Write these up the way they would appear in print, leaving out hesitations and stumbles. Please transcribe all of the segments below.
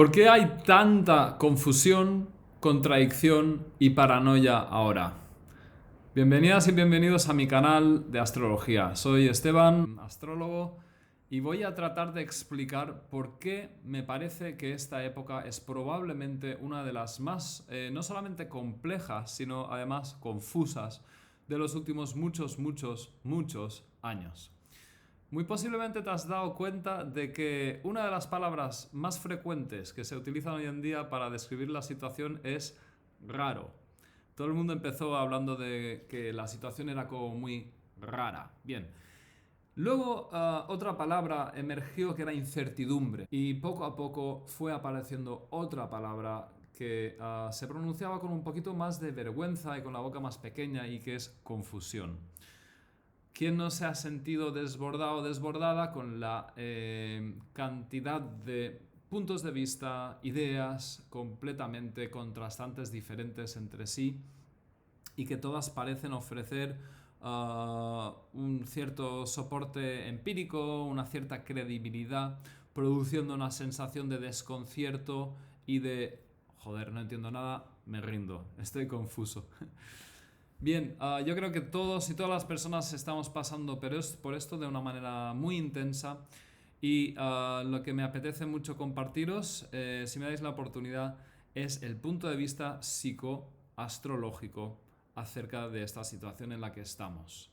¿Por qué hay tanta confusión, contradicción y paranoia ahora? Bienvenidas y bienvenidos a mi canal de astrología. Soy Esteban, astrólogo, y voy a tratar de explicar por qué me parece que esta época es probablemente una de las más, no solamente complejas, sino además confusas de los últimos muchos años. Muy posiblemente te has dado cuenta de que una de las palabras más frecuentes que se utilizan hoy en día para describir la situación es raro. Todo el mundo empezó hablando de que la situación era como muy rara. Bien. Luego otra palabra emergió que era incertidumbre y poco a poco fue apareciendo otra palabra que se pronunciaba con un poquito más de vergüenza y con la boca más pequeña y que es confusión. ¿Quién no se ha sentido desbordado o desbordada con la cantidad de puntos de vista, ideas completamente contrastantes, diferentes entre sí y que todas parecen ofrecer un cierto soporte empírico, una cierta credibilidad, produciendo una sensación de desconcierto y de joder, no entiendo nada, me rindo, estoy confuso? Bien, yo creo que todos y todas las personas estamos pasando por esto de una manera muy intensa y lo que me apetece mucho compartiros, si me dais la oportunidad, es el punto de vista psicoastrológico acerca de esta situación en la que estamos.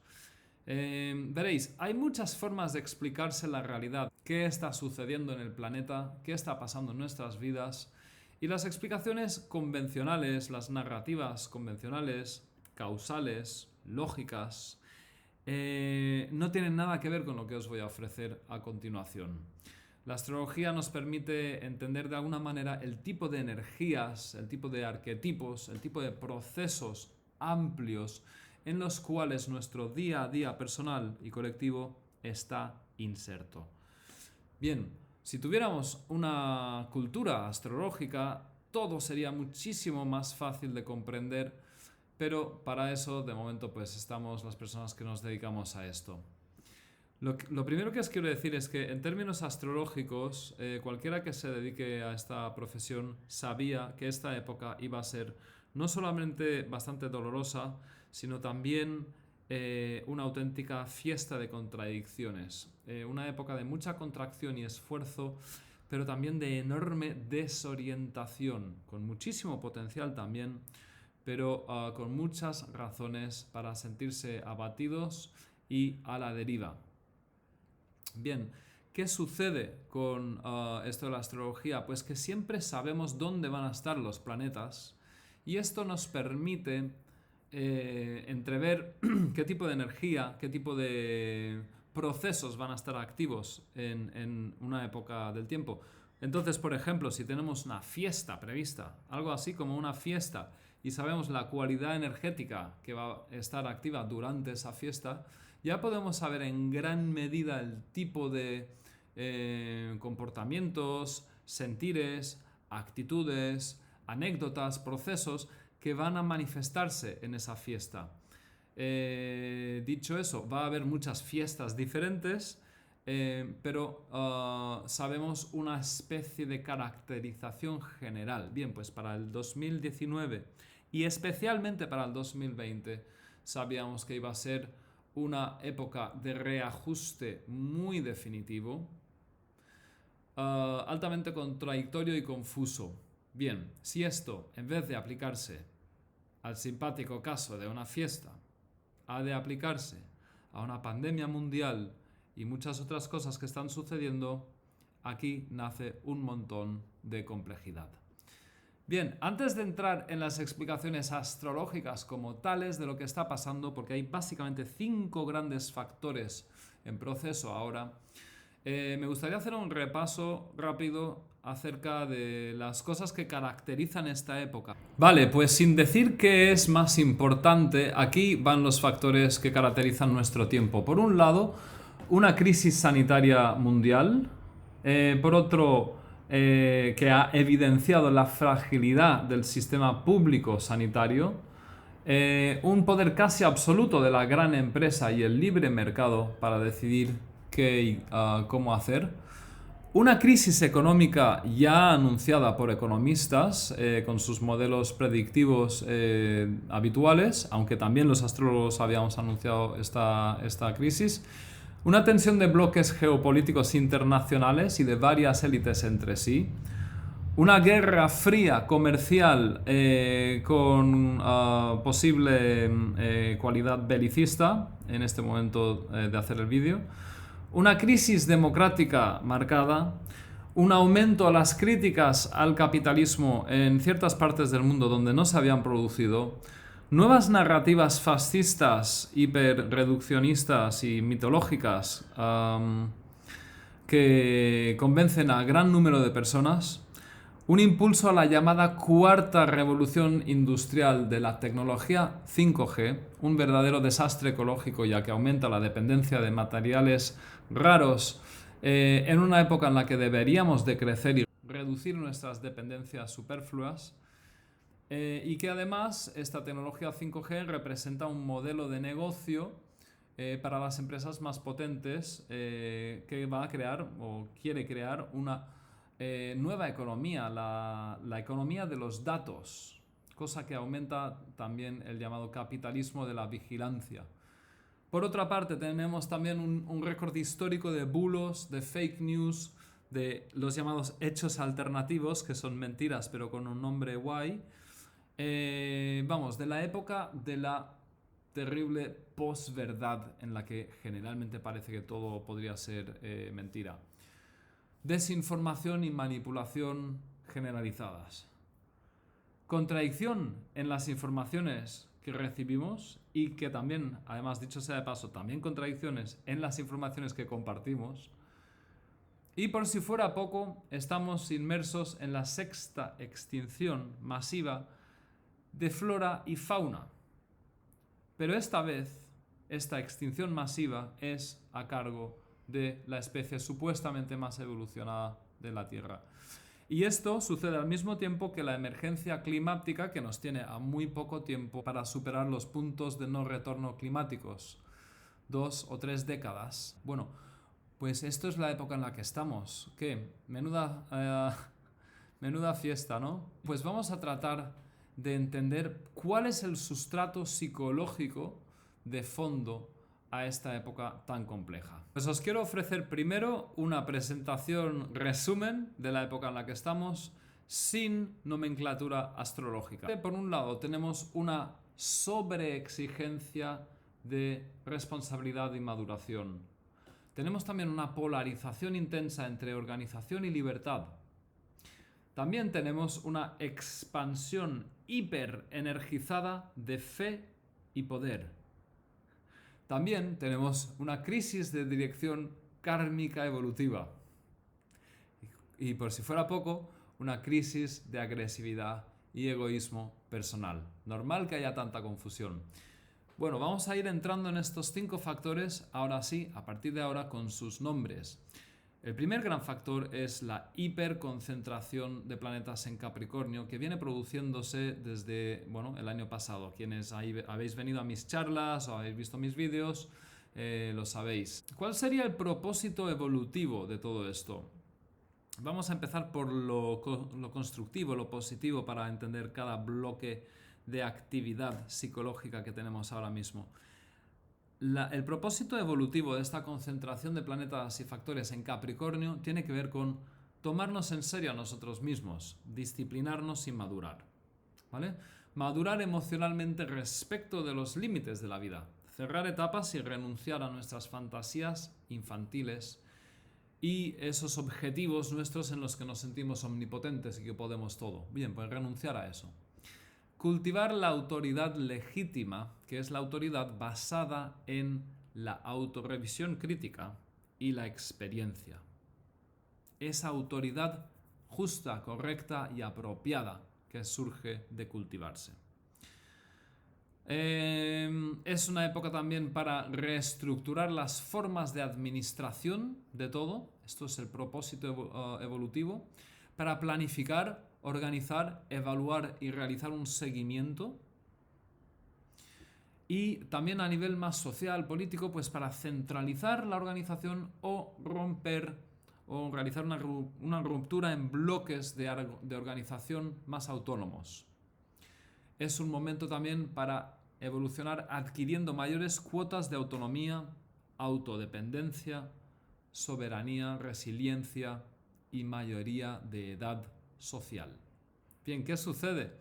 Veréis, hay muchas formas de explicarse la realidad, qué está sucediendo en el planeta, qué está pasando en nuestras vidas, y las explicaciones convencionales, las narrativas convencionales, causales, lógicas, no tienen nada que ver con lo que os voy a ofrecer a continuación. La astrología nos permite entender de alguna manera el tipo de energías, el tipo de arquetipos, el tipo de procesos amplios en los cuales nuestro día a día personal y colectivo está inserto. Bien, si tuviéramos una cultura astrológica, todo sería muchísimo más fácil de comprender, pero para eso, de momento, pues estamos las personas que nos dedicamos a esto. Lo primero que os quiero decir es que en términos astrológicos, cualquiera que se dedique a esta profesión sabía que esta época iba a ser no solamente bastante dolorosa, sino también una auténtica fiesta de contradicciones. Una época de mucha contracción y esfuerzo, pero también de enorme desorientación, con muchísimo potencial también, pero con muchas razones para sentirse abatidos y a la deriva. Bien, ¿qué sucede con esto de la astrología? Pues que siempre sabemos dónde van a estar los planetas y esto nos permite entrever qué tipo de energía, qué tipo de procesos van a estar activos en una época del tiempo. Entonces, por ejemplo, si tenemos una fiesta prevista, algo así como una fiesta, y sabemos la cualidad energética que va a estar activa durante esa fiesta, ya podemos saber en gran medida el tipo de comportamientos, sentires, actitudes, anécdotas, procesos que van a manifestarse en esa fiesta. Dicho eso, va a haber muchas fiestas diferentes, pero sabemos una especie de caracterización general. Bien, pues para el 2019 y especialmente para el 2020 sabíamos que iba a ser una época de reajuste muy definitivo, altamente contradictorio y confuso. Bien, si esto, en vez de aplicarse al simpático caso de una fiesta, ha de aplicarse a una pandemia mundial y muchas otras cosas que están sucediendo, aquí nace un montón de complejidad. Bien, antes de entrar en las explicaciones astrológicas como tales de lo que está pasando, porque hay básicamente 5 grandes factores en proceso ahora, me gustaría hacer un repaso rápido acerca de las cosas que caracterizan esta época. Vale, pues sin decir qué es más importante, aquí van los factores que caracterizan nuestro tiempo. Por un lado, una crisis sanitaria mundial. Por otro, que ha evidenciado la fragilidad del sistema público sanitario. Un poder casi absoluto de la gran empresa y el libre mercado para decidir qué y cómo hacer. Una crisis económica ya anunciada por economistas con sus modelos predictivos habituales, aunque también los astrólogos habíamos anunciado esta crisis. Una tensión de bloques geopolíticos internacionales y de varias élites entre sí. Una guerra fría comercial con posible cualidad belicista en este momento de hacer el vídeo. Una crisis democrática marcada, un aumento a las críticas al capitalismo en ciertas partes del mundo donde no se habían producido, nuevas narrativas fascistas, hiperreduccionistas y mitológicas que convencen a gran número de personas, un impulso a la llamada cuarta revolución industrial de la tecnología 5G, un verdadero desastre ecológico ya que aumenta la dependencia de materiales raros en una época en la que deberíamos de crecer y reducir nuestras dependencias superfluas, y que además esta tecnología 5G representa un modelo de negocio para las empresas más potentes que va a crear o quiere crear una nueva economía, la economía de los datos, cosa que aumenta también el llamado capitalismo de la vigilancia. Por otra parte, tenemos también un récord histórico de bulos, de fake news, de los llamados hechos alternativos, que son mentiras pero con un nombre guay. Vamos, de la época de la terrible posverdad en la que generalmente parece que todo podría ser mentira. Desinformación y manipulación generalizadas. Contradicción en las informaciones que recibimos y que también, además dicho sea de paso, también contradicciones en las informaciones que compartimos. Y por si fuera poco, estamos inmersos en la sexta extinción masiva de flora y fauna. Pero esta vez, esta extinción masiva es a cargo de la especie supuestamente más evolucionada de la Tierra. Y esto sucede al mismo tiempo que la emergencia climática, que nos tiene a muy poco tiempo para superar los puntos de no retorno climáticos. 2 o 3 décadas. Bueno, pues esto es la época en la que estamos. ¿Qué? Menuda fiesta, ¿no? Pues vamos a tratar de entender cuál es el sustrato psicológico de fondo a esta época tan compleja. Pues os quiero ofrecer primero una presentación resumen de la época en la que estamos sin nomenclatura astrológica. Por un lado tenemos una sobreexigencia de responsabilidad y maduración. Tenemos también una polarización intensa entre organización y libertad. También tenemos una expansión hiperenergizada de fe y poder. También tenemos una crisis de dirección kármica evolutiva. Y por si fuera poco, una crisis de agresividad y egoísmo personal. Normal que haya tanta confusión. Bueno, vamos a ir entrando en estos 5 factores, ahora sí, a partir de ahora, con sus nombres. El primer gran factor es la hiperconcentración de planetas en Capricornio, que viene produciéndose desde el año pasado. Quienes habéis venido a mis charlas o habéis visto mis vídeos, lo sabéis. ¿Cuál sería el propósito evolutivo de todo esto? Vamos a empezar por lo constructivo, lo positivo, para entender cada bloque de actividad psicológica que tenemos ahora mismo. El propósito evolutivo de esta concentración de planetas y factores en Capricornio tiene que ver con tomarnos en serio a nosotros mismos, disciplinarnos y madurar, ¿vale? Madurar emocionalmente respecto de los límites de la vida, cerrar etapas y renunciar a nuestras fantasías infantiles y esos objetivos nuestros en los que nos sentimos omnipotentes y que podemos todo. Bien, pues renunciar a eso. Cultivar la autoridad legítima, que es la autoridad basada en la autorrevisión crítica y la experiencia. Esa autoridad justa, correcta y apropiada que surge de cultivarse. Es una época también para reestructurar las formas de administración de todo. Esto es el propósito evolutivo. Para planificar, organizar, evaluar y realizar un seguimiento. Y también a nivel más social, político, pues para centralizar la organización o romper o realizar una ruptura en bloques de organización más autónomos. Es un momento también para evolucionar adquiriendo mayores cuotas de autonomía, autodependencia, soberanía, resiliencia y mayoría de edad social. Bien, ¿qué sucede?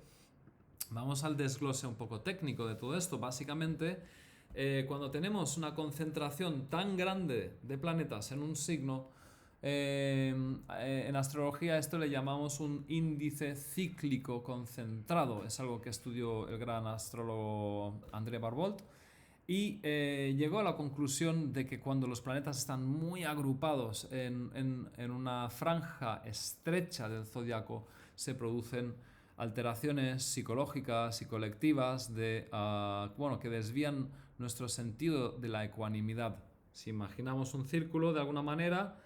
Vamos al desglose un poco técnico de todo esto. Básicamente, cuando tenemos una concentración tan grande de planetas en un signo, en astrología esto le llamamos un índice cíclico concentrado. Es algo que estudió el gran astrólogo André Barbault y llegó a la conclusión de que cuando los planetas están muy agrupados en una franja estrecha del zodiaco se producen alteraciones psicológicas y colectivas que desvían nuestro sentido de la ecuanimidad. Si imaginamos un círculo de alguna manera,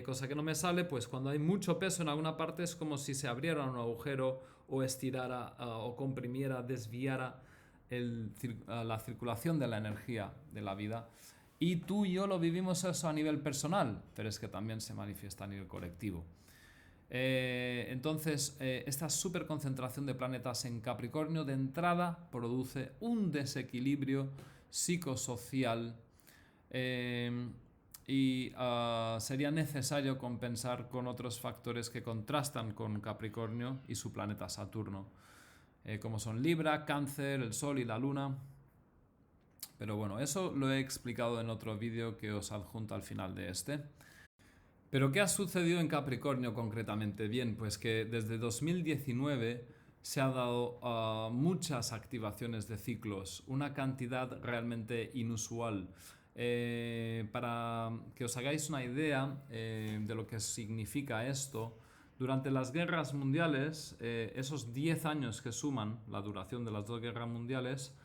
cosa que no me sale, pues cuando hay mucho peso en alguna parte es como si se abriera un agujero o estirara o comprimiera, desviara la circulación de la energía de la vida. Y tú y yo lo vivimos eso a nivel personal, pero es que también se manifiesta a nivel colectivo. Entonces, esta superconcentración de planetas en Capricornio de entrada produce un desequilibrio psicosocial y sería necesario compensar con otros factores que contrastan con Capricornio y su planeta Saturno, como son Libra, Cáncer, el Sol y la Luna. Pero bueno, eso lo he explicado en otro vídeo que os adjunto al final de este. ¿Pero qué ha sucedido en Capricornio concretamente? Bien, pues que desde 2019 se ha dado muchas activaciones de ciclos, una cantidad realmente inusual. Para que os hagáis una idea de lo que significa esto, durante las guerras mundiales, esos 10 años que suman la duración de las dos guerras mundiales,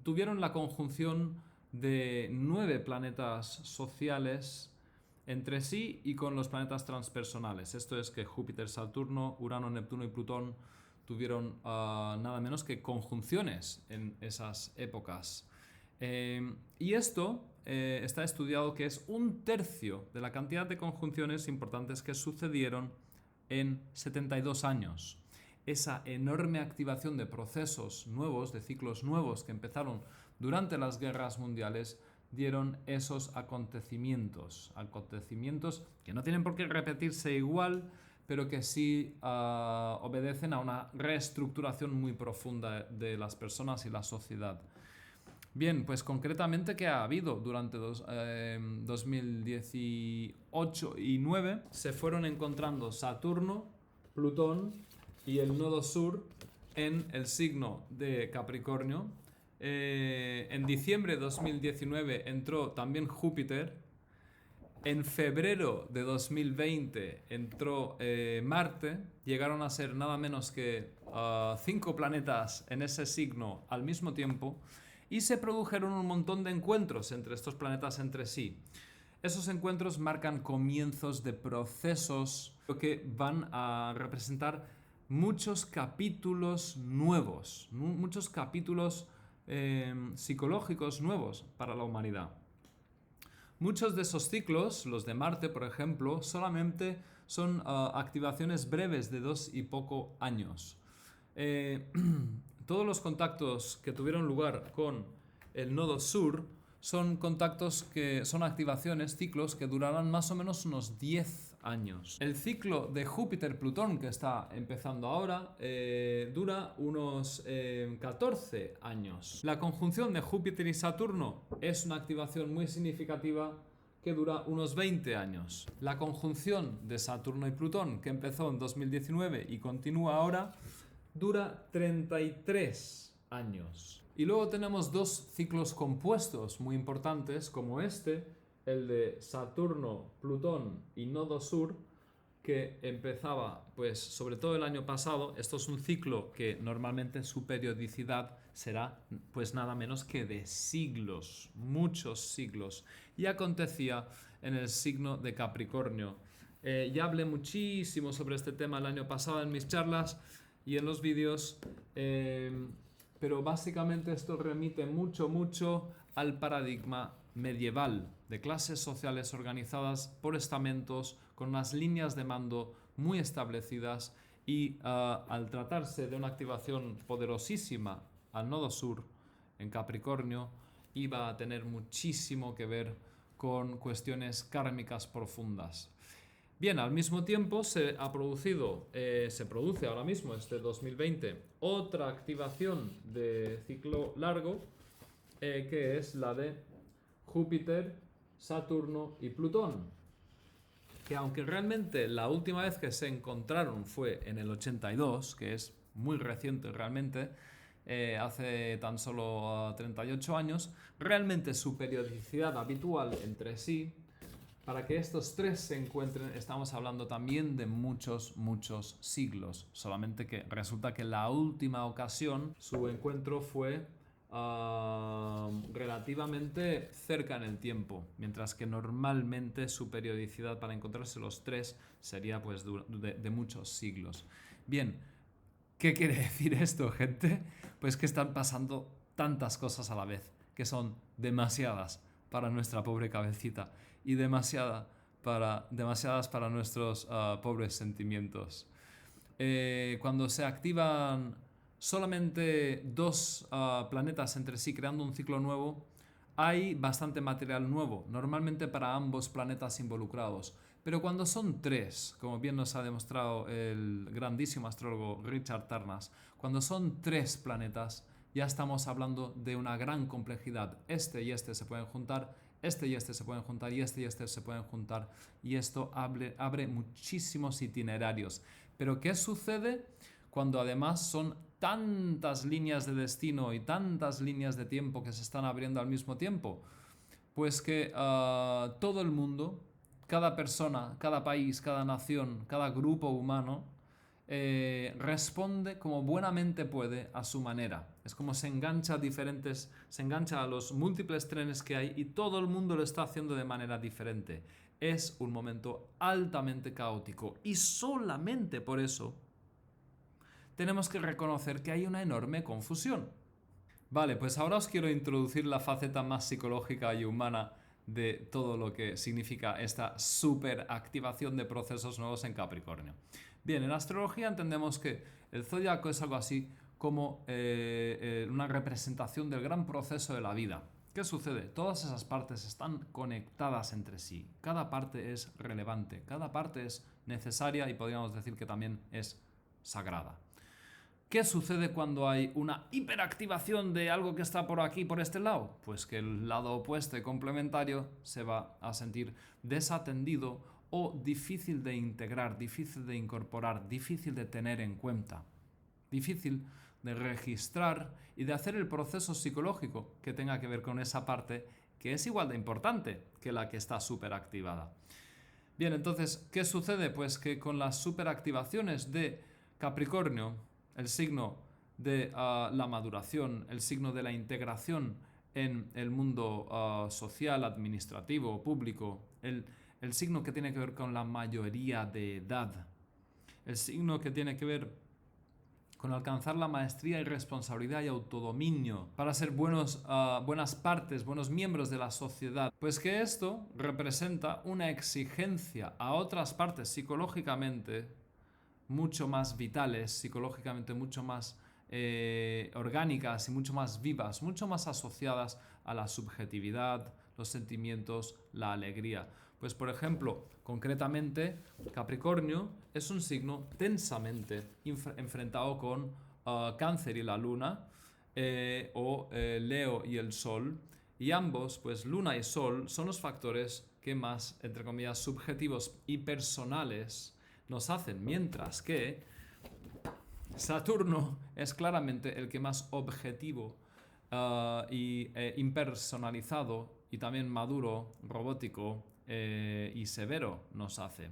tuvieron la conjunción de 9 planetas sociales entre sí y con los planetas transpersonales. Esto es que Júpiter, Saturno, Urano, Neptuno y Plutón tuvieron nada menos que conjunciones en esas épocas. Y esto está estudiado que es 1/3 de la cantidad de conjunciones importantes que sucedieron en 72 años. Esa enorme activación de procesos nuevos, de ciclos nuevos que empezaron durante las guerras mundiales, dieron esos acontecimientos que no tienen por qué repetirse igual, pero que sí obedecen a una reestructuración muy profunda de las personas y la sociedad. Bien, pues concretamente, ¿qué ha habido? Durante 2018 y 2009 se fueron encontrando Saturno, Plutón y el nodo sur en el signo de Capricornio. En diciembre de 2019 entró también Júpiter. En febrero de 2020 entró Marte. Llegaron a ser nada menos que 5 planetas en ese signo al mismo tiempo. Y se produjeron un montón de encuentros entre estos planetas entre sí. Esos encuentros marcan comienzos de procesos que van a representar muchos capítulos nuevos, muchos capítulos psicológicos nuevos para la humanidad. Muchos de esos ciclos, los de Marte por ejemplo, solamente son activaciones breves de 2 y poco años. Todos los contactos que tuvieron lugar con el nodo sur son contactos que son activaciones, ciclos que durarán más o menos unos 10 años. El ciclo de Júpiter-Plutón que está empezando ahora dura unos 14 años. La conjunción de Júpiter y Saturno es una activación muy significativa que dura unos 20 años. La conjunción de Saturno y Plutón, que empezó en 2019 y continúa ahora, dura 33 años. Y luego tenemos 2 ciclos compuestos muy importantes, como este, el de Saturno, Plutón y nodo sur, que empezaba, pues, sobre todo el año pasado. Esto es un ciclo que normalmente su periodicidad será, pues, nada menos que de siglos, muchos siglos, y acontecía en el signo de Capricornio. Ya hablé muchísimo sobre este tema el año pasado en mis charlas y en los vídeos, pero básicamente esto remite mucho al paradigma medieval, de clases sociales organizadas por estamentos con unas líneas de mando muy establecidas y al tratarse de una activación poderosísima al nodo sur en Capricornio, iba a tener muchísimo que ver con cuestiones kármicas profundas. Bien, al mismo tiempo se produce ahora mismo, este 2020, otra activación de ciclo largo, que es la de Júpiter, Saturno y Plutón. Que aunque realmente la última vez que se encontraron fue en el 82, que es muy reciente realmente, hace tan solo 38 años, realmente su periodicidad habitual entre sí, para que estos tres se encuentren, estamos hablando también de muchos, muchos siglos. Solamente que resulta que la última ocasión su encuentro fue relativamente cerca en el tiempo, mientras que normalmente su periodicidad para encontrarse los tres sería pues de muchos siglos. Bien, ¿qué quiere decir esto, gente? Pues que están pasando tantas cosas a la vez, que son demasiadas para nuestra pobre cabecita y demasiadas para nuestros pobres sentimientos. Cuando se activan solamente dos planetas entre sí creando un ciclo nuevo, hay bastante material nuevo, normalmente para ambos planetas involucrados. Pero cuando son tres, como bien nos ha demostrado el grandísimo astrólogo Richard Tarnas, cuando son tres planetas, ya estamos hablando de una gran complejidad. Este y este se pueden juntar, este y este se pueden juntar, y este se pueden juntar, y esto abre muchísimos itinerarios. Pero ¿qué sucede cuando además son tantas líneas de destino y tantas líneas de tiempo que se están abriendo al mismo tiempo? Pues que todo el mundo, cada persona, cada país, cada nación, cada grupo humano responde como buenamente puede a su manera. Es como se engancha a los múltiples trenes que hay y todo el mundo lo está haciendo de manera diferente. Es un momento altamente caótico y solamente por eso tenemos que reconocer que hay una enorme confusión. Vale, pues ahora os quiero introducir la faceta más psicológica y humana de todo lo que significa esta superactivación de procesos nuevos en Capricornio. Bien, en astrología entendemos que el zodiaco es algo así como una representación del gran proceso de la vida. ¿Qué sucede? Todas esas partes están conectadas entre sí. Cada parte es relevante, cada parte es necesaria y podríamos decir que también es sagrada. ¿Qué sucede cuando hay una hiperactivación de algo que está por aquí, por este lado? Pues que el lado opuesto y complementario se va a sentir desatendido o difícil de integrar, difícil de incorporar, difícil de tener en cuenta, difícil de registrar y de hacer el proceso psicológico que tenga que ver con esa parte que es igual de importante que la que está superactivada. Bien, entonces, ¿qué sucede? Pues que con las superactivaciones de Capricornio, el signo de la maduración, el signo de la integración en el mundo social, administrativo, público, el signo que tiene que ver con la mayoría de edad, el signo que tiene que ver con alcanzar la maestría y responsabilidad y autodominio para ser buenas partes, buenos miembros de la sociedad. Pues que esto representa una exigencia a otras partes psicológicamente mucho más vitales, psicológicamente mucho más orgánicas y mucho más vivas, mucho más asociadas a la subjetividad, los sentimientos, la alegría. Pues por ejemplo, concretamente, Capricornio es un signo tensamente enfrentado con Cáncer y la Luna, o Leo y el Sol, y ambos, pues Luna y Sol, son los factores que más, entre comillas, subjetivos y personales nos hacen, mientras que Saturno es claramente el que más objetivo y impersonalizado y también maduro, robótico y severo nos hace.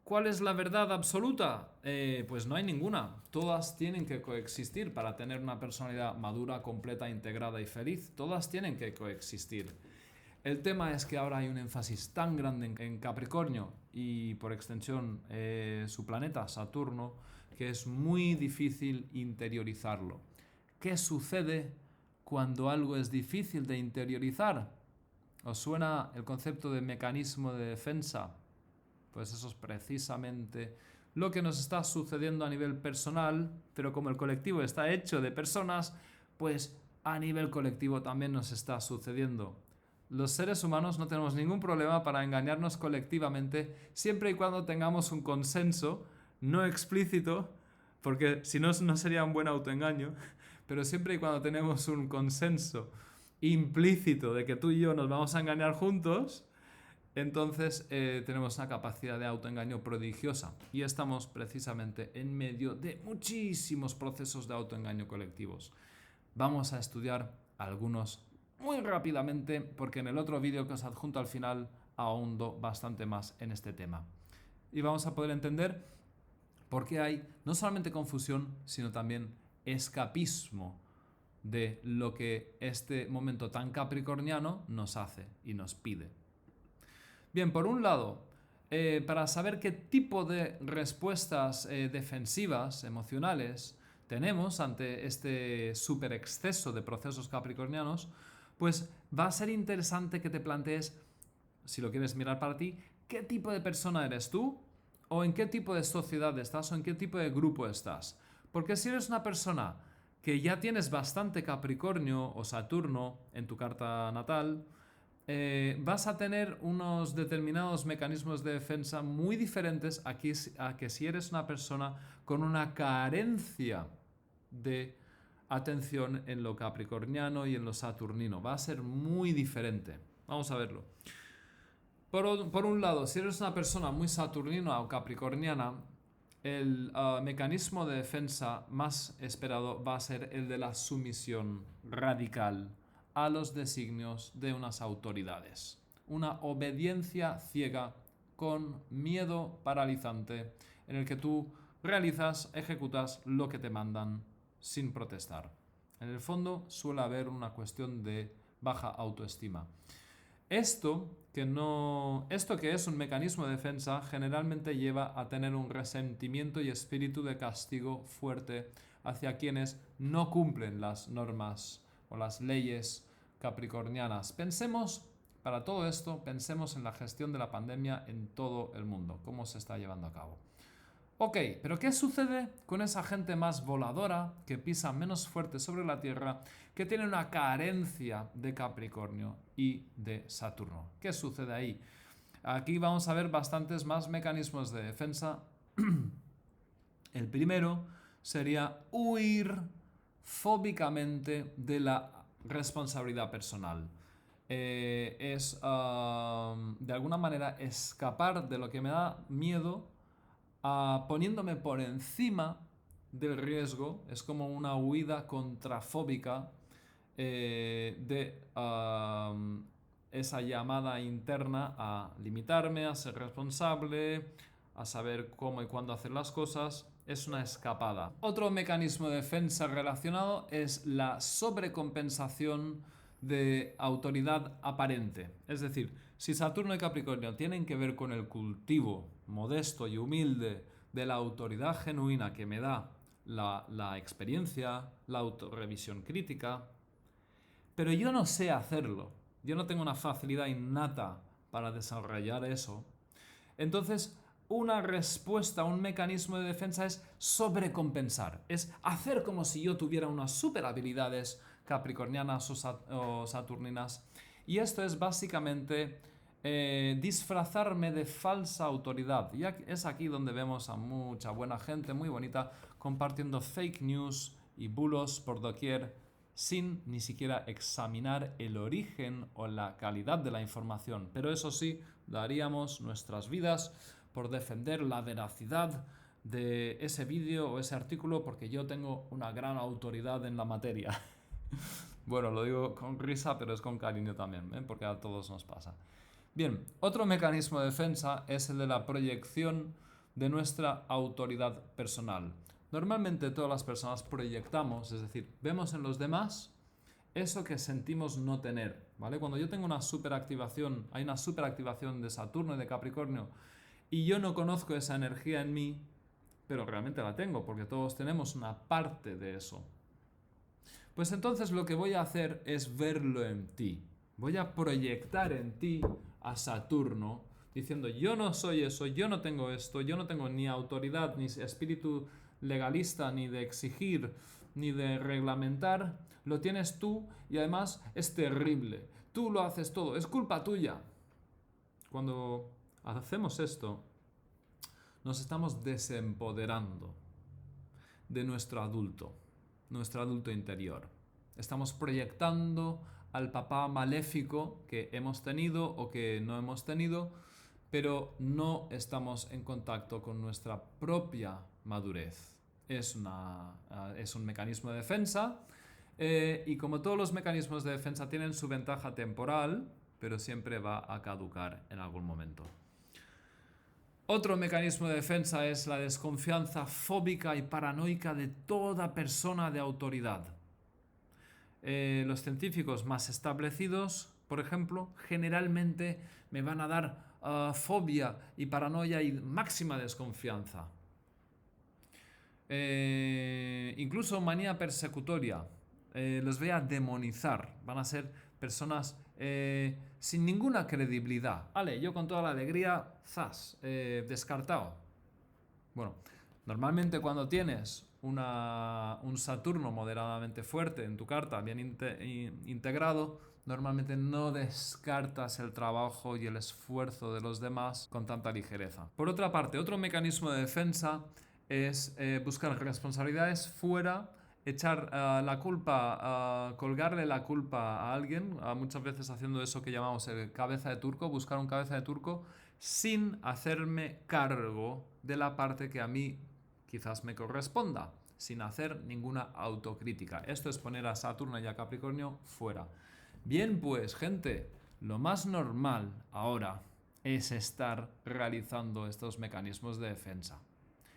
¿Cuál es la verdad absoluta? Pues no hay ninguna. Todas tienen que coexistir para tener una personalidad madura, completa, integrada y feliz. Todas tienen que coexistir. El tema es que ahora hay un énfasis tan grande en Capricornio y por extensión su planeta, Saturno, que es muy difícil interiorizarlo. ¿Qué sucede cuando algo es difícil de interiorizar? ¿Os suena el concepto de mecanismo de defensa? Pues eso es precisamente lo que nos está sucediendo a nivel personal, pero como el colectivo está hecho de personas, pues a nivel colectivo también nos está sucediendo. Los seres humanos no tenemos ningún problema para engañarnos colectivamente siempre y cuando tengamos un consenso no explícito, porque si no, no sería un buen autoengaño, pero siempre y cuando tenemos un consenso implícito de que tú y yo nos vamos a engañar juntos, entonces tenemos una capacidad de autoengaño prodigiosa y estamos precisamente en medio de muchísimos procesos de autoengaño colectivos. Vamos a estudiar algunos muy rápidamente porque en el otro vídeo que os adjunto al final ahondo bastante más en este tema. Y vamos a poder entender por qué hay no solamente confusión, sino también escapismo de lo que este momento tan capricorniano nos hace y nos pide. Bien, por un lado, para saber qué tipo de respuestas defensivas, emocionales, tenemos ante este super exceso de procesos capricornianos, pues va a ser interesante que te plantees, si lo quieres mirar para ti, qué tipo de persona eres tú, o en qué tipo de sociedad estás, o en qué tipo de grupo estás. Porque si eres una persona que ya tienes bastante Capricornio o Saturno en tu carta natal, vas a tener unos determinados mecanismos de defensa muy diferentes a que si eres una persona con una carencia de atención en lo capricorniano y en lo saturnino. Va a ser muy diferente. Vamos a verlo. Por un lado, si eres una persona muy saturnina o capricorniana, el mecanismo de defensa más esperado va a ser el de la sumisión radical a los designios de unas autoridades. Una obediencia ciega con miedo paralizante en el que tú realizas, ejecutas lo que te mandan sin protestar. En el fondo suele haber una cuestión de baja autoestima. Esto que es un mecanismo de defensa generalmente lleva a tener un resentimiento y espíritu de castigo fuerte hacia quienes no cumplen las normas o las leyes capricornianas. Para todo esto, pensemos en la gestión de la pandemia en todo el mundo, cómo se está llevando a cabo. Ok, pero ¿qué sucede con esa gente más voladora, que pisa menos fuerte sobre la Tierra, que tiene una carencia de Capricornio y de Saturno? ¿Qué sucede ahí? Aquí vamos a ver bastantes más mecanismos de defensa. El primero sería huir fóbicamente de la responsabilidad personal. De alguna manera escapar de lo que me da miedo, poniéndome por encima del riesgo. Es como una huida contrafóbica de esa llamada interna a limitarme, a ser responsable, a saber cómo y cuándo hacer las cosas. Es una escapada. Otro mecanismo de defensa relacionado es la sobrecompensación de autoridad aparente. Es decir, si Saturno y Capricornio tienen que ver con el cultivo modesto y humilde de la autoridad genuina que me da la experiencia, la autorrevisión crítica, pero yo no sé hacerlo, yo no tengo una facilidad innata para desarrollar eso, entonces una respuesta, un mecanismo de defensa es sobrecompensar, es hacer como si yo tuviera unas super habilidades capricornianas o saturninas, y esto es básicamente disfrazarme de falsa autoridad. Y es aquí donde vemos a mucha buena gente muy bonita compartiendo fake news y bulos por doquier sin ni siquiera examinar el origen o la calidad de la información. Pero eso sí, daríamos nuestras vidas por defender la veracidad de ese vídeo o ese artículo porque yo tengo una gran autoridad en la materia. Bueno, lo digo con risa, pero es con cariño también, ¿eh? Porque a todos nos pasa. Bien, otro mecanismo de defensa es el de la proyección de nuestra autoridad personal. Normalmente todas las personas proyectamos, es decir, vemos en los demás eso que sentimos no tener, ¿vale? Cuando yo tengo una superactivación, hay una superactivación de Saturno y de Capricornio, y yo no conozco esa energía en mí, pero realmente la tengo, porque todos tenemos una parte de eso. Pues entonces lo que voy a hacer es verlo en ti. Voy a proyectar en ti a Saturno diciendo yo no soy eso, yo no tengo esto, yo no tengo ni autoridad, ni espíritu legalista, ni de exigir, ni de reglamentar. Lo tienes tú y además es terrible. Tú lo haces todo, es culpa tuya. Cuando hacemos esto, nos estamos desempoderando de nuestro adulto interior. Estamos proyectando al papá maléfico que hemos tenido o que no hemos tenido, pero no estamos en contacto con nuestra propia madurez. Es un mecanismo de defensa y como todos los mecanismos de defensa tienen su ventaja temporal, pero siempre va a caducar en algún momento. Otro mecanismo de defensa es la desconfianza fóbica y paranoica de toda persona de autoridad. Los científicos más establecidos, por ejemplo, generalmente me van a dar fobia y paranoia y máxima desconfianza. Incluso manía persecutoria. Los voy a demonizar. Van a ser personas sin ninguna credibilidad. Vale, yo con toda la alegría, zas, descartado. Bueno, normalmente cuando tienes un Saturno moderadamente fuerte en tu carta, bien integrado, normalmente no descartas el trabajo y el esfuerzo de los demás con tanta ligereza. Por otra parte, otro mecanismo de defensa es buscar responsabilidades fuera, echar la culpa, colgarle la culpa a alguien, muchas veces haciendo eso que llamamos el cabeza de turco, buscar un cabeza de turco sin hacerme cargo de la parte que a mí quizás me corresponda, sin hacer ninguna autocrítica. Esto es poner a Saturno y a Capricornio fuera. Bien, pues, gente, lo más normal ahora es estar realizando estos mecanismos de defensa.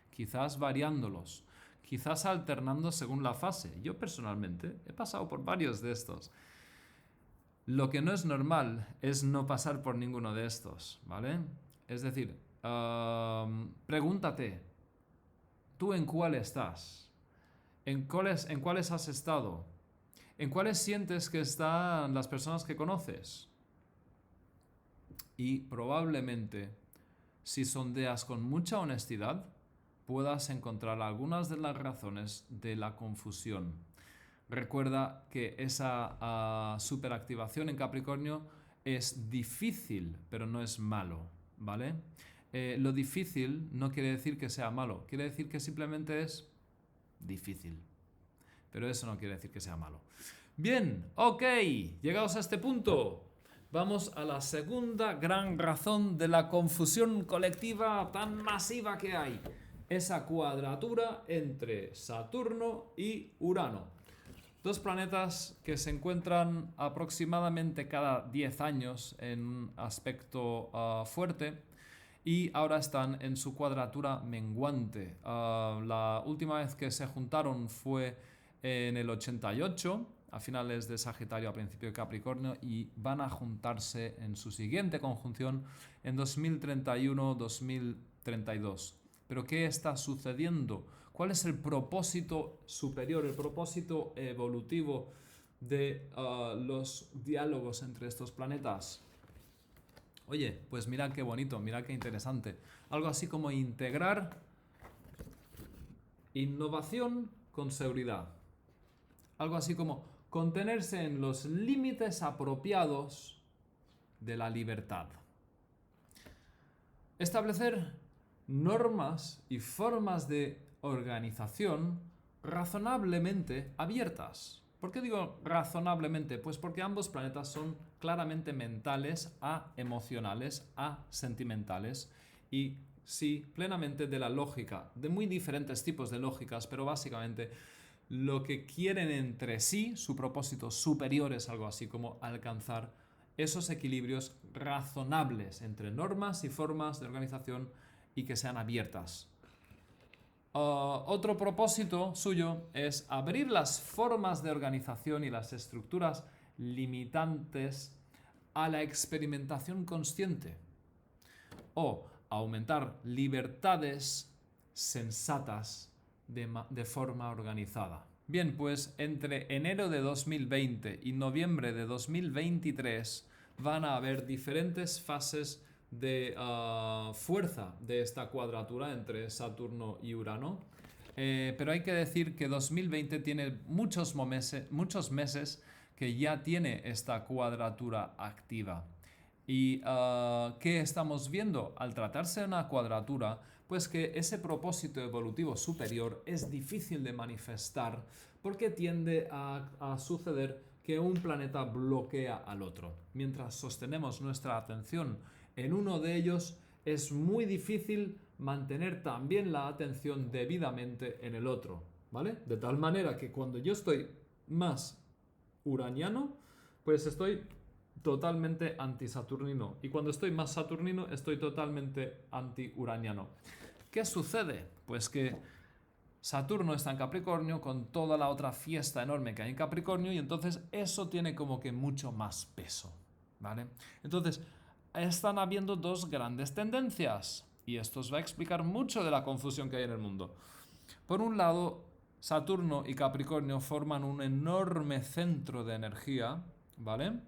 Quizás variándolos, quizás alternando según la fase. Yo personalmente he pasado por varios de estos. Lo que no es normal es no pasar por ninguno de estos, ¿vale? Es decir, pregúntate, ¿tú en cuál estás? ¿En cuáles has estado? ¿En cuáles sientes que están las personas que conoces? Y probablemente, si sondeas con mucha honestidad, puedas encontrar algunas de las razones de la confusión. Recuerda que esa superactivación en Capricornio es difícil, pero no es malo, ¿vale? Lo difícil no quiere decir que sea malo, quiere decir que simplemente es difícil. Pero eso no quiere decir que sea malo. Bien, ok, llegados a este punto, vamos a la segunda gran razón de la confusión colectiva tan masiva que hay. Esa cuadratura entre Saturno y Urano. Dos planetas que se encuentran aproximadamente cada 10 años en un aspecto fuerte y ahora están en su cuadratura menguante. La última vez que se juntaron fue en el 88, a finales de Sagitario, a principio de Capricornio, y van a juntarse en su siguiente conjunción en 2031-2032. Pero ¿qué está sucediendo? ¿Cuál es el propósito superior, el propósito evolutivo de los diálogos entre estos planetas? Oye, pues mira qué bonito, mira qué interesante. Algo así como integrar innovación con seguridad. Algo así como contenerse en los límites apropiados de la libertad. Establecer normas y formas de organización razonablemente abiertas. ¿Por qué digo razonablemente? Pues porque ambos planetas son claramente mentales a emocionales a sentimentales y sí, plenamente de la lógica, de muy diferentes tipos de lógicas, pero básicamente lo que quieren entre sí, su propósito superior es algo así como alcanzar esos equilibrios razonables entre normas y formas de organización y que sean abiertas. Otro propósito suyo es abrir las formas de organización y las estructuras limitantes a la experimentación consciente o aumentar libertades sensatas de forma organizada. Bien, pues entre enero de 2020 y noviembre de 2023 van a haber diferentes fases de fuerza de esta cuadratura entre Saturno y Urano. Pero hay que decir que 2020 tiene muchos meses que ya tiene esta cuadratura activa. ¿Y qué estamos viendo? Al tratarse de una cuadratura, pues que ese propósito evolutivo superior es difícil de manifestar porque tiende a suceder que un planeta bloquea al otro. Mientras sostenemos nuestra atención en uno de ellos, es muy difícil mantener también la atención debidamente en el otro, ¿vale? De tal manera que cuando yo estoy más uraniano, pues estoy totalmente anti-saturnino. Y cuando estoy más saturnino, estoy totalmente anti-uraniano. ¿Qué sucede? Pues que Saturno está en Capricornio con toda la otra fiesta enorme que hay en Capricornio y entonces eso tiene como que mucho más peso, ¿vale? Entonces, están habiendo dos grandes tendencias y esto os va a explicar mucho de la confusión que hay en el mundo. Por un lado, Saturno y Capricornio forman un enorme centro de energía, ¿vale?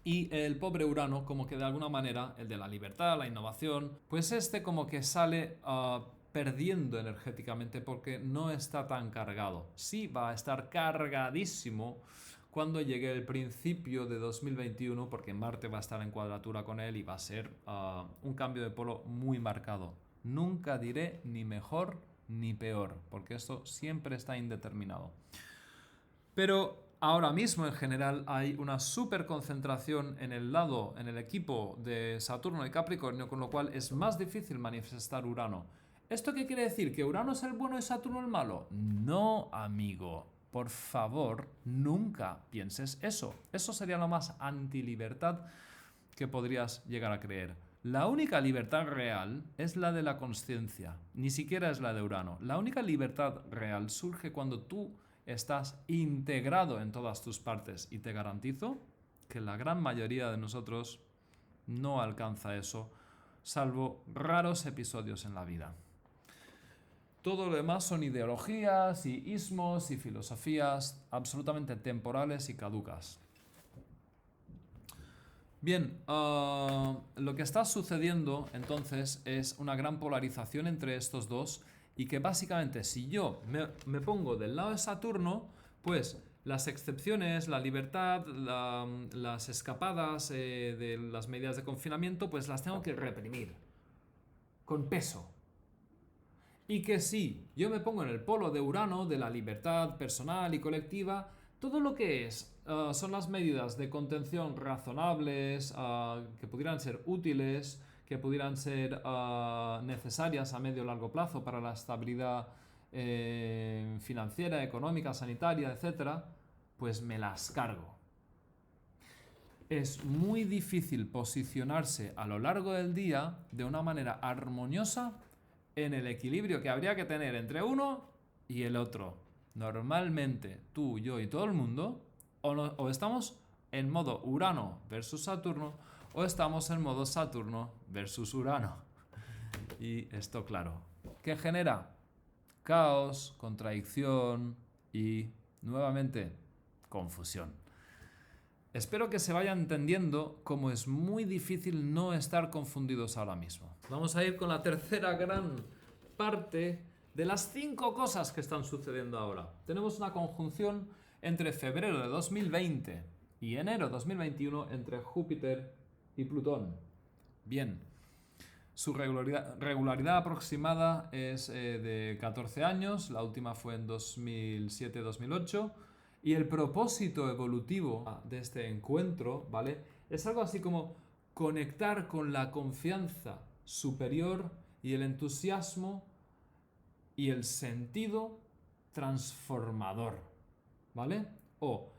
Y el pobre Urano, como que de alguna manera, el de la libertad, la innovación, pues este como que sale perdiendo energéticamente porque no está tan cargado. Sí va a estar cargadísimo cuando llegue el principio de 2021 porque Marte va a estar en cuadratura con él y va a ser un cambio de polo muy marcado. Nunca diré ni mejor ni peor, porque esto siempre está indeterminado. Pero ahora mismo en general hay una super concentración en el equipo de Saturno y Capricornio, con lo cual es más difícil manifestar Urano. ¿Esto qué quiere decir? ¿Que Urano es el bueno y Saturno el malo? No, amigo. Por favor, nunca pienses eso. Eso sería lo más antilibertad que podrías llegar a creer. La única libertad real es la de la consciencia, ni siquiera es la de Urano. La única libertad real surge cuando tú estás integrado en todas tus partes y te garantizo que la gran mayoría de nosotros no alcanza eso, salvo raros episodios en la vida. Todo lo demás son ideologías y ismos y filosofías absolutamente temporales y caducas. Bien, lo que está sucediendo entonces es una gran polarización entre estos dos y que básicamente si yo me pongo del lado de Saturno, pues las excepciones, la libertad, las escapadas de las medidas de confinamiento, pues las tengo que reprimir con peso. Y que si yo me pongo en el polo de Urano, de la libertad personal y colectiva, todo lo que son las medidas de contención razonables, que pudieran ser útiles, que pudieran ser necesarias a medio o largo plazo para la estabilidad financiera, económica, sanitaria, etc., pues me las cargo. Es muy difícil posicionarse a lo largo del día de una manera armoniosa en el equilibrio que habría que tener entre uno y el otro. Normalmente tú, yo y todo el mundo o estamos en modo Urano versus Saturno o estamos en modo Saturno versus Urano. Y esto, claro, ¿qué genera? Caos, contradicción y, nuevamente, confusión. Espero que se vaya entendiendo cómo es muy difícil no estar confundidos ahora mismo. Vamos a ir con la tercera gran parte de las 5 cosas que están sucediendo ahora. Tenemos una conjunción entre febrero de 2020 y enero de 2021 entre Júpiter y Plutón. Bien, su regularidad aproximada es de 14 años, la última fue en 2007-2008. Y el propósito evolutivo de este encuentro, ¿vale? Es algo así como conectar con la confianza superior y el entusiasmo y el sentido transformador, ¿vale? O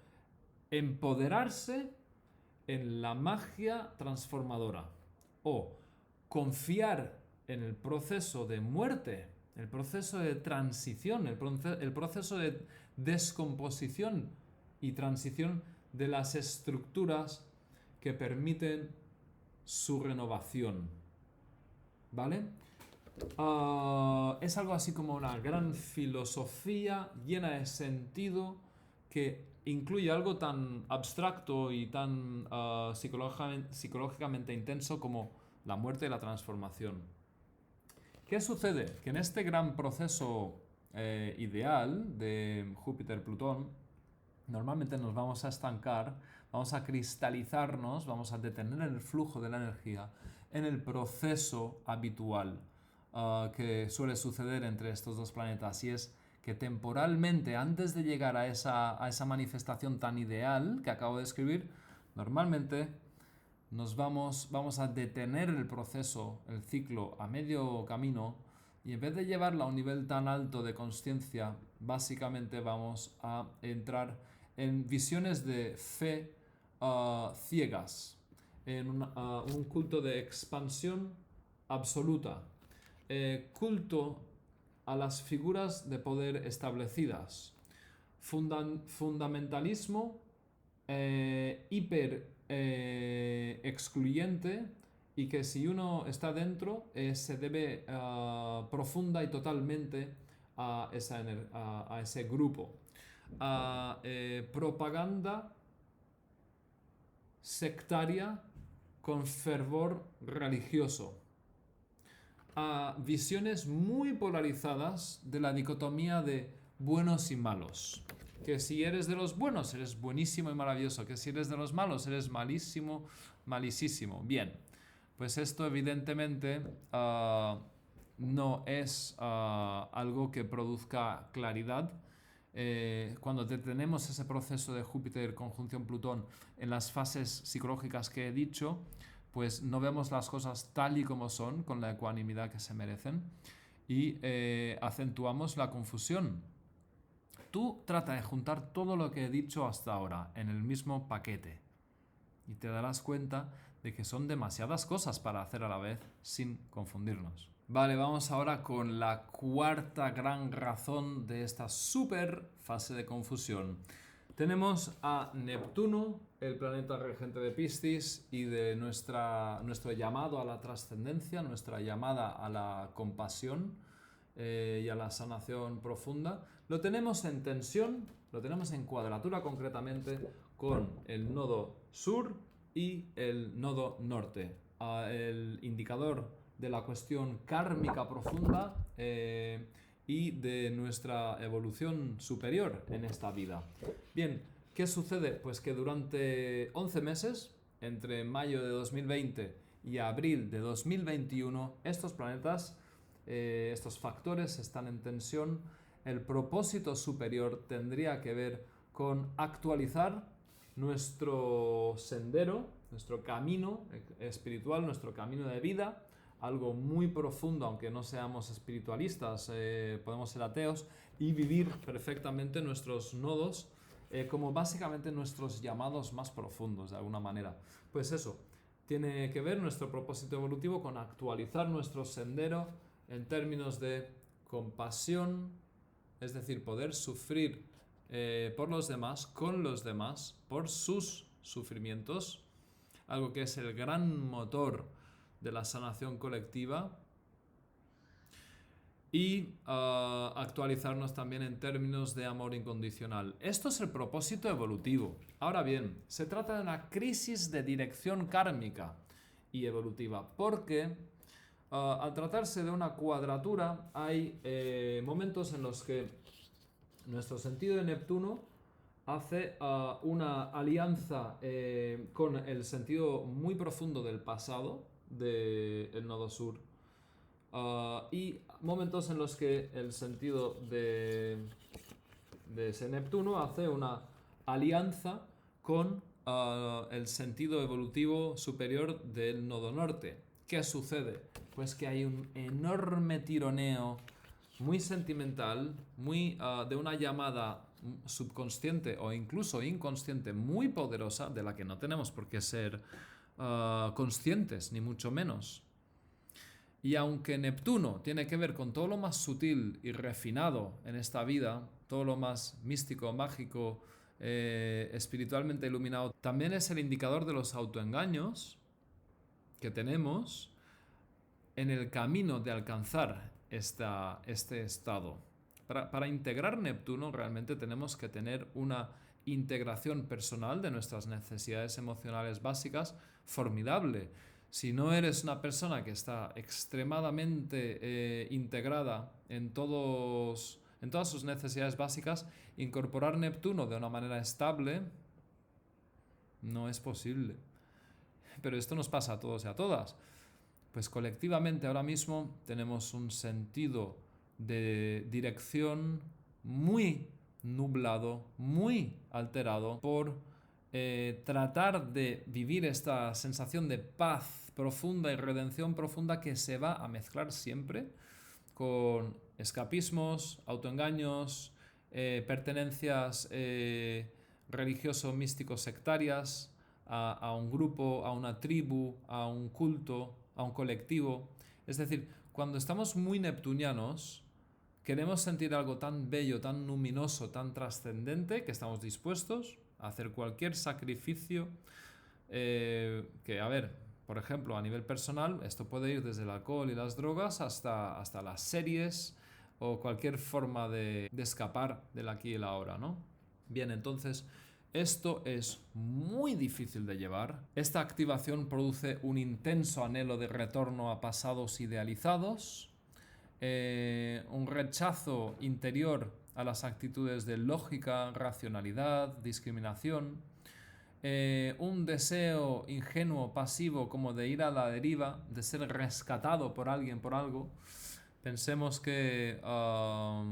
empoderarse en la magia transformadora. O confiar en el proceso de muerte, el proceso de transición, el proceso de descomposición y transición de las estructuras que permiten su renovación. ¿Vale? Es algo así como una gran filosofía llena de sentido que incluye algo tan abstracto y tan psicológicamente intenso como la muerte y la transformación. ¿Qué sucede? Que en este gran proceso ideal de Júpiter-Plutón, normalmente nos vamos a estancar, vamos a cristalizarnos, vamos a detener el flujo de la energía en el proceso habitual que suele suceder entre estos dos planetas, y es que temporalmente, antes de llegar a esa manifestación tan ideal que acabo de describir, normalmente vamos a detener el proceso, el ciclo, a medio camino, y en vez de llevarla a un nivel tan alto de consciencia, básicamente vamos a entrar en visiones de fe ciegas, en un culto de expansión absoluta, culto a las figuras de poder establecidas, fundamentalismo hiper excluyente, y que si uno está dentro se debe profunda y totalmente a ese grupo. Propaganda sectaria con fervor religioso. Visiones muy polarizadas de la dicotomía de buenos y malos. Que si eres de los buenos, eres buenísimo y maravilloso. Que si eres de los malos, eres malísimo, malisísimo. Bien, pues esto evidentemente no es algo que produzca claridad. Cuando detenemos ese proceso de Júpiter conjunción Plutón en las fases psicológicas que he dicho, pues no vemos las cosas tal y como son, con la ecuanimidad que se merecen, y acentuamos la confusión. Tú trata de juntar todo lo que he dicho hasta ahora en el mismo paquete y te darás cuenta de que son demasiadas cosas para hacer a la vez sin confundirnos. Vale, vamos ahora con la cuarta gran razón de esta super fase de confusión. Tenemos a Neptuno, el planeta regente de Piscis, y de nuestro llamado a la trascendencia, nuestra llamada a la compasión y a la sanación profunda. Lo tenemos en tensión, lo tenemos en cuadratura concretamente con el nodo sur y el nodo norte. El indicador de la cuestión kármica profunda y de nuestra evolución superior en esta vida. Bien, ¿qué sucede? Pues que durante 11 meses, entre mayo de 2020 y abril de 2021, estos planetas, estos factores están en tensión. El propósito superior tendría que ver con actualizar nuestro sendero, nuestro camino espiritual, nuestro camino de vida, algo muy profundo, aunque no seamos espiritualistas, podemos ser ateos y vivir perfectamente nuestros nodos como básicamente nuestros llamados más profundos, de alguna manera. Pues eso, tiene que ver nuestro propósito evolutivo con actualizar nuestro sendero en términos de compasión, es decir, poder sufrir por los demás, con los demás, por sus sufrimientos, algo que es el gran motor de la sanación colectiva, y actualizarnos también en términos de amor incondicional. Esto es el propósito evolutivo. Ahora bien, se trata de una crisis de dirección kármica y evolutiva, porque al tratarse de una cuadratura hay momentos en los que nuestro sentido de Neptuno hace una alianza con el sentido muy profundo del pasado del nodo sur, y momentos en los que el sentido de ese Neptuno hace una alianza con el sentido evolutivo superior del nodo norte. ¿Qué sucede? Pues que hay un enorme tironeo muy sentimental, muy de una llamada subconsciente o incluso inconsciente muy poderosa, de la que no tenemos por qué ser conscientes, ni mucho menos. Y aunque Neptuno tiene que ver con todo lo más sutil y refinado en esta vida, todo lo más místico, mágico, espiritualmente iluminado, también es el indicador de los autoengaños que tenemos. en el camino de alcanzar este estado. Para integrar Neptuno realmente tenemos que tener una integración personal de nuestras necesidades emocionales básicas formidable. Si no eres una persona que está extremadamente integrada en todas sus necesidades básicas, incorporar Neptuno de una manera estable no es posible. Pero esto nos pasa a todos y a todas. Pues colectivamente ahora mismo tenemos un sentido de dirección muy nublado, muy alterado por tratar de vivir esta sensación de paz profunda y redención profunda que se va a mezclar siempre con escapismos, autoengaños, pertenencias religioso-místico-sectarias a un grupo, a una tribu, a un culto, a un colectivo. Es decir, cuando estamos muy neptunianos, queremos sentir algo tan bello, tan luminoso, tan trascendente, que estamos dispuestos a hacer cualquier sacrificio que, a ver, por ejemplo, a nivel personal, esto puede ir desde el alcohol y las drogas hasta las series o cualquier forma de escapar del aquí y el ahora, ¿no? Bien, entonces, esto es muy difícil de llevar. Esta activación produce un intenso anhelo de retorno a pasados idealizados, un rechazo interior a las actitudes de lógica, racionalidad, discriminación, un deseo ingenuo, pasivo, como de ir a la deriva, de ser rescatado por alguien, por algo. Pensemos que a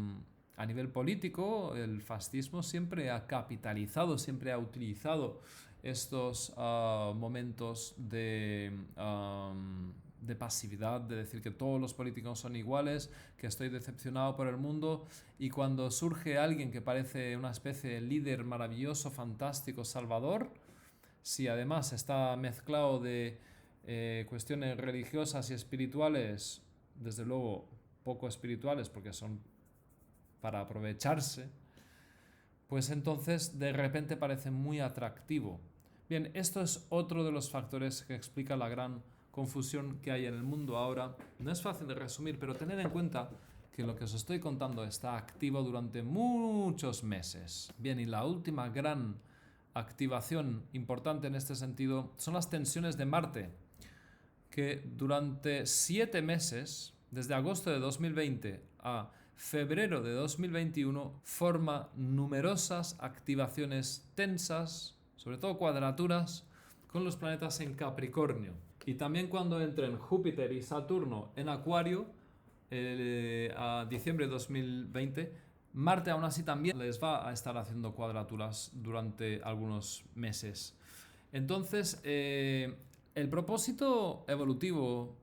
nivel político el fascismo siempre ha capitalizado, siempre ha utilizado estos momentos de pasividad, de decir que todos los políticos son iguales, que estoy decepcionado por el mundo, y cuando surge alguien que parece una especie de líder maravilloso, fantástico, salvador, si además está mezclado de cuestiones religiosas y espirituales, desde luego poco espirituales porque son para aprovecharse, pues entonces de repente parece muy atractivo. Bien, esto es otro de los factores que explica la gran confusión que hay en el mundo ahora. No es fácil de resumir, pero tened en cuenta que lo que os estoy contando está activo durante muchos meses. Bien, y la última gran activación importante en este sentido son las tensiones de Marte, que durante 7 meses, desde agosto de 2020 a febrero de 2021, forma numerosas activaciones tensas, sobre todo cuadraturas, con los planetas en Capricornio. Y también cuando entren Júpiter y Saturno en Acuario, a diciembre de 2020, Marte aún así también les va a estar haciendo cuadraturas durante algunos meses. Entonces, el propósito evolutivo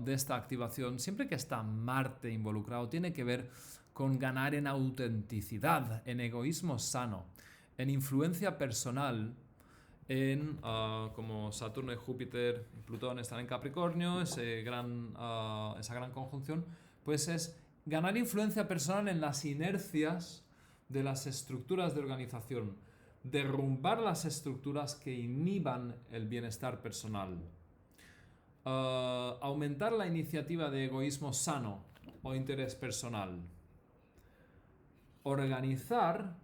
de esta activación, siempre que está Marte involucrado, tiene que ver con ganar en autenticidad, en egoísmo sano, en influencia personal, como Saturno y Júpiter y Plutón están en Capricornio, esa gran conjunción, pues es ganar influencia personal en las inercias de las estructuras de organización, derrumbar las estructuras que inhiban el bienestar personal, aumentar la iniciativa de egoísmo sano o interés personal, organizar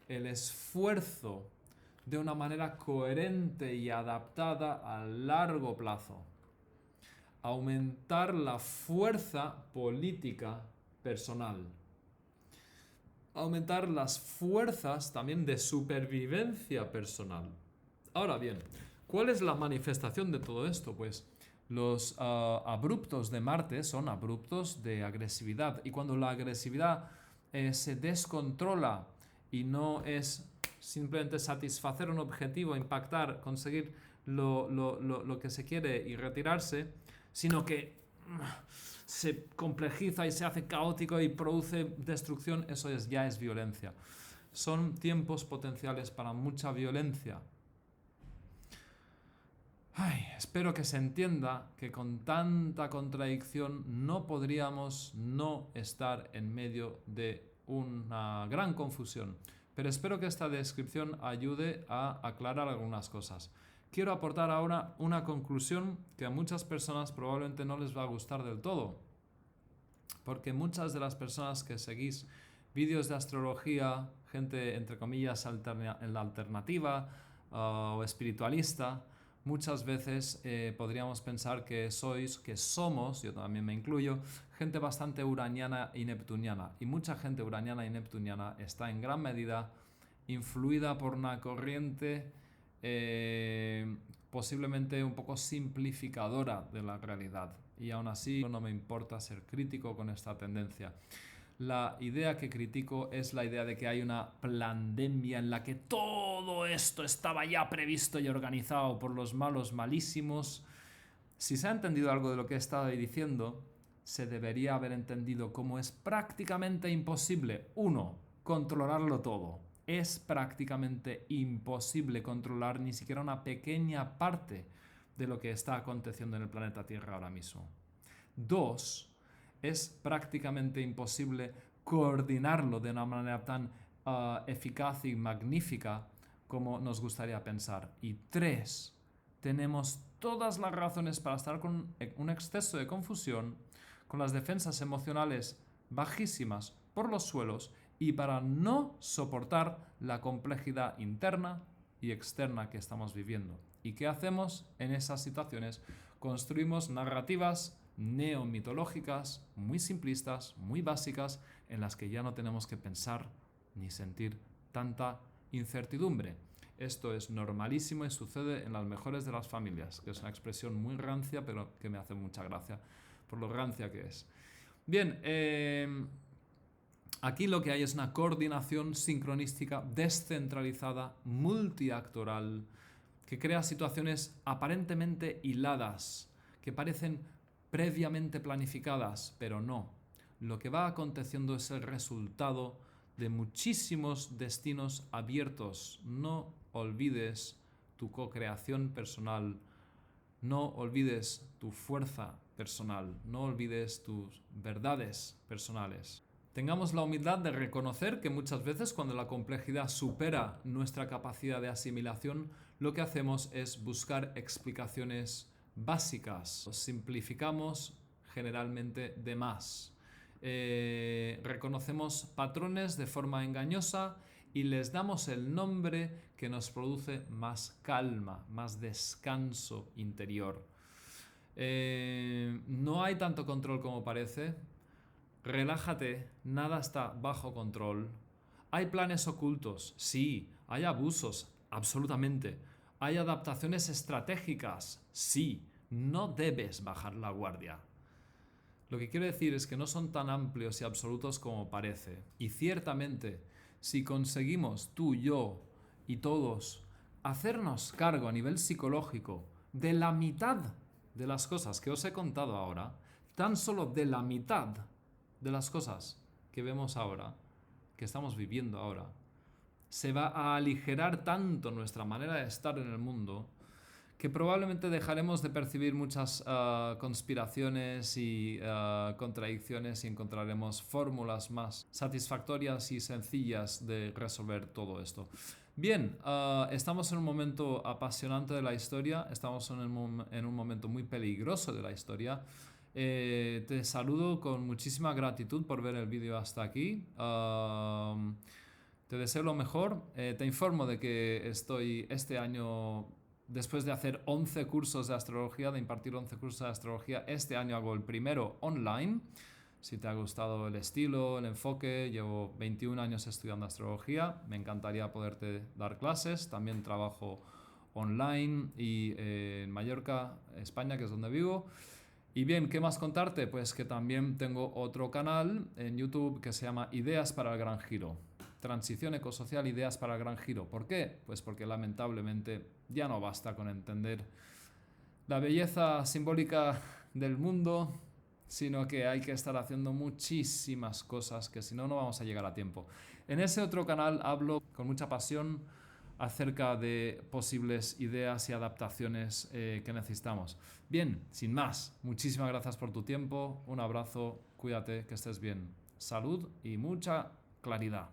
el esfuerzo de una manera coherente y adaptada a largo plazo, aumentar la fuerza política personal, aumentar las fuerzas también de supervivencia personal. Ahora bien, ¿cuál es la manifestación de todo esto? Pues los abruptos de Marte son abruptos de agresividad, y cuando la agresividad se descontrola y no es simplemente satisfacer un objetivo, impactar, conseguir lo que se quiere y retirarse, sino que se complejiza y se hace caótico y produce destrucción, eso ya es violencia. Son tiempos potenciales para mucha violencia. Espero que se entienda que con tanta contradicción no podríamos no estar en medio de una gran confusión. Pero espero que esta descripción ayude a aclarar algunas cosas. quiero aportar ahora una conclusión que a muchas personas probablemente no les va a gustar del todo. Porque muchas de las personas que seguís vídeos de astrología, gente entre comillas en la alternativa o espiritualista, muchas veces podríamos pensar que somos, yo también me incluyo, gente bastante uraniana y neptuniana. Y mucha gente uraniana y neptuniana está en gran medida influida por una corriente posiblemente un poco simplificadora de la realidad. Y aún así no me importa ser crítico con esta tendencia. La idea que critico es la idea de que hay una pandemia en la que todo esto estaba ya previsto y organizado por los malos malísimos. Si se ha entendido algo de lo que he estado diciendo, se debería haber entendido cómo es prácticamente imposible, uno, controlarlo todo. Es prácticamente imposible controlar ni siquiera una pequeña parte de lo que está aconteciendo en el planeta Tierra ahora mismo. Dos, es prácticamente imposible coordinarlo de una manera tan eficaz y magnífica como nos gustaría pensar. Y tres, tenemos todas las razones para estar con un exceso de confusión, con las defensas emocionales bajísimas por los suelos y para no soportar la complejidad interna y externa que estamos viviendo. ¿Y qué hacemos en esas situaciones? Construimos narrativas neomitológicas, muy simplistas, muy básicas, en las que ya no tenemos que pensar ni sentir tanta incertidumbre. Esto es normalísimo y sucede en las mejores de las familias, que es una expresión muy rancia, pero que me hace mucha gracia por lo rancia que es. Bien, aquí lo que hay es una coordinación sincronística, descentralizada, multiactoral, que crea situaciones aparentemente hiladas, que parecen previamente planificadas, pero no. Lo que va aconteciendo es el resultado de muchísimos destinos abiertos. No olvides tu co-creación personal, no olvides tu fuerza personal, no olvides tus verdades personales. Tengamos la humildad de reconocer que muchas veces cuando la complejidad supera nuestra capacidad de asimilación, lo que hacemos es buscar explicaciones básicas. Simplificamos generalmente de más. Reconocemos patrones de forma engañosa y les damos el nombre que nos produce más calma, más descanso interior. No hay tanto control como parece. Relájate, nada está bajo control. Hay planes ocultos, sí. Hay abusos, absolutamente. Hay adaptaciones estratégicas, sí. No debes bajar la guardia. Lo que quiero decir es que no son tan amplios y absolutos como parece. Y ciertamente, si conseguimos tú, yo y todos hacernos cargo a nivel psicológico de la mitad de las cosas que os he contado ahora, tan solo de la mitad de las cosas que vemos ahora, que estamos viviendo ahora, se va a aligerar tanto nuestra manera de estar en el mundo que probablemente dejaremos de percibir muchas conspiraciones y contradicciones y encontraremos fórmulas más satisfactorias y sencillas de resolver todo esto. Bien, estamos en un momento apasionante de la historia, estamos en un momento muy peligroso de la historia. Te saludo con muchísima gratitud por ver el vídeo hasta aquí. Te deseo lo mejor. Te informo de que estoy este año, después de hacer 11 cursos de astrología, de impartir 11 cursos de astrología, este año hago el primero online. Si te ha gustado el estilo, el enfoque, llevo 21 años estudiando astrología. Me encantaría poderte dar clases. También trabajo online y en Mallorca, España, que es donde vivo. Y bien, ¿qué más contarte? Pues que también tengo otro canal en YouTube que se llama Ideas para el Gran Giro. Transición ecosocial, ideas para el gran giro. ¿Por qué? Pues porque lamentablemente ya no basta con entender la belleza simbólica del mundo, sino que hay que estar haciendo muchísimas cosas que si no, no vamos a llegar a tiempo. En ese otro canal hablo con mucha pasión acerca de posibles ideas y adaptaciones que necesitamos. Bien, sin más, muchísimas gracias por tu tiempo, un abrazo, cuídate, que estés bien. Salud y mucha claridad.